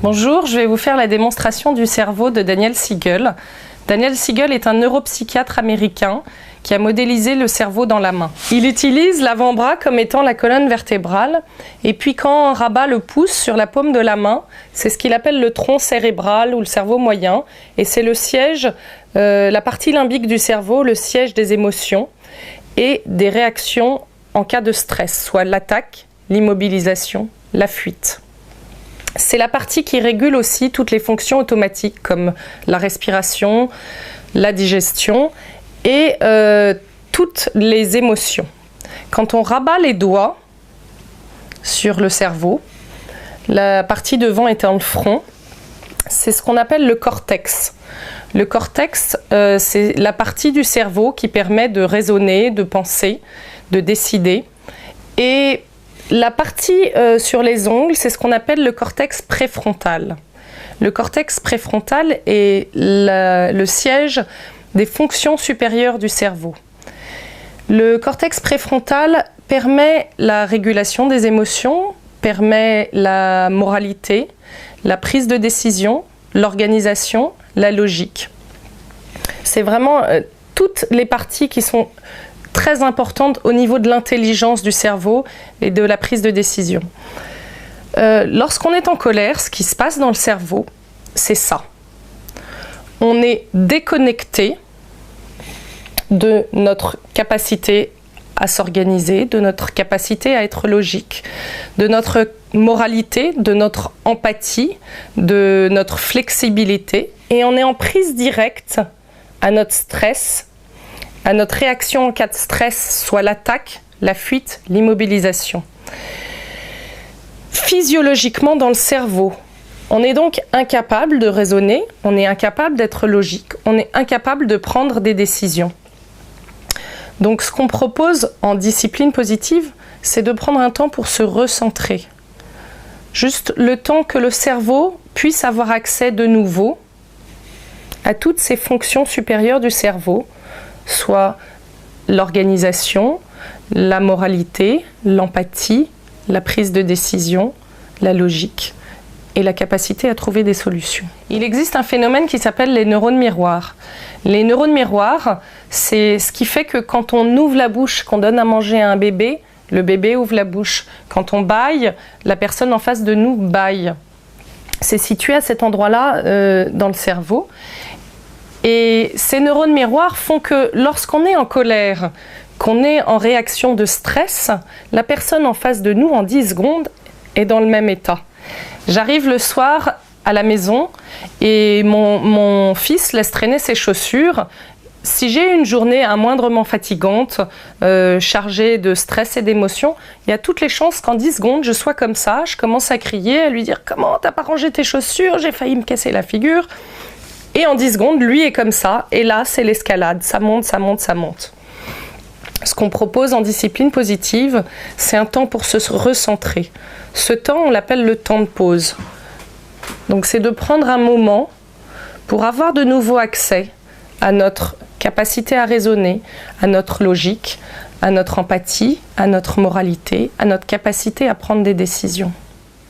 Bonjour, je vais vous faire la démonstration du cerveau de Daniel Siegel. Daniel Siegel est un neuropsychiatre américain qui a modélisé le cerveau dans la main. Il utilise l'avant-bras comme étant la colonne vertébrale et puis quand on rabat le pouce sur la paume de la main, c'est ce qu'il appelle le tronc cérébral ou le cerveau moyen et c'est le siège, la partie limbique du cerveau, le siège des émotions et des réactions en cas de stress, soit l'attaque, l'immobilisation, la fuite. C'est la partie qui régule aussi toutes les fonctions automatiques comme la respiration, la digestion et toutes les émotions. Quand on rabat les doigts sur le cerveau, la partie devant étant le front, c'est ce qu'on appelle le cortex. Le cortex, c'est la partie du cerveau qui permet de raisonner, de penser, de décider. Et la partie sur les ongles, c'est ce qu'on appelle le cortex préfrontal. Le cortex préfrontal est le siège des fonctions supérieures du cerveau. Le cortex préfrontal permet la régulation des émotions, permet la moralité, la prise de décision, l'organisation, la logique. C'est vraiment toutes les parties qui sont très importante au niveau de l'intelligence du cerveau et de la prise de décision. Lorsqu'on est en colère, ce qui se passe dans le cerveau, c'est ça. On est déconnecté de notre capacité à s'organiser, de notre capacité à être logique, de notre moralité, de notre empathie, de notre flexibilité, et on est en prise directe à notre stress, à notre réaction en cas de stress, soit l'attaque, la fuite, l'immobilisation. Physiologiquement dans le cerveau, on est donc incapable de raisonner, on est incapable d'être logique, on est incapable de prendre des décisions. Donc ce qu'on propose en discipline positive, c'est de prendre un temps pour se recentrer. Juste le temps que le cerveau puisse avoir accès de nouveau à toutes ces fonctions supérieures du cerveau, soit l'organisation, la moralité, l'empathie, la prise de décision, la logique et la capacité à trouver des solutions. Il existe un phénomène qui s'appelle les neurones miroirs. Les neurones miroirs, c'est ce qui fait que quand on ouvre la bouche, qu'on donne à manger à un bébé, le bébé ouvre la bouche. Quand on bâille, la personne en face de nous bâille. C'est situé à cet endroit-là dans le cerveau. Et ces neurones miroirs font que lorsqu'on est en colère, qu'on est en réaction de stress, la personne en face de nous, en 10 secondes, est dans le même état. J'arrive le soir à la maison et mon fils laisse traîner ses chaussures. Si j'ai une journée moindrement fatigante, chargée de stress et d'émotions, il y a toutes les chances qu'en 10 secondes, je sois comme ça. Je commence à crier, à lui dire « Comment t'as pas rangé tes chaussures? J'ai failli me casser la figure ». Et en 10 secondes, lui est comme ça, et là, c'est l'escalade. Ça monte, ça monte, ça monte. Ce qu'on propose en discipline positive, c'est un temps pour se recentrer. Ce temps, on l'appelle le temps de pause. Donc, c'est de prendre un moment pour avoir de nouveau accès à notre capacité à raisonner, à notre logique, à notre empathie, à notre moralité, à notre capacité à prendre des décisions.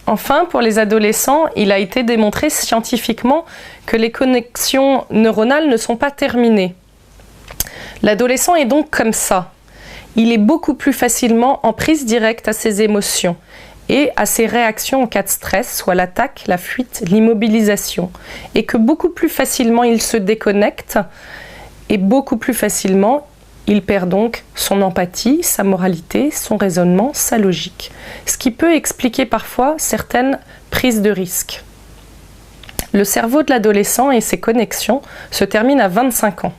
Enfin, pour les adolescents, il a été démontré scientifiquement que les connexions neuronales ne sont pas terminées. L'adolescent est donc comme ça. Il est beaucoup plus facilement en prise directe à ses émotions et à ses réactions en cas de stress, soit l'attaque, la fuite, l'immobilisation. Et que beaucoup plus facilement il se déconnecte et beaucoup plus facilement il perd donc son empathie, sa moralité, son raisonnement, sa logique. Ce qui peut expliquer parfois certaines prises de risques. Le cerveau de l'adolescent et ses connexions se terminent à 25 ans.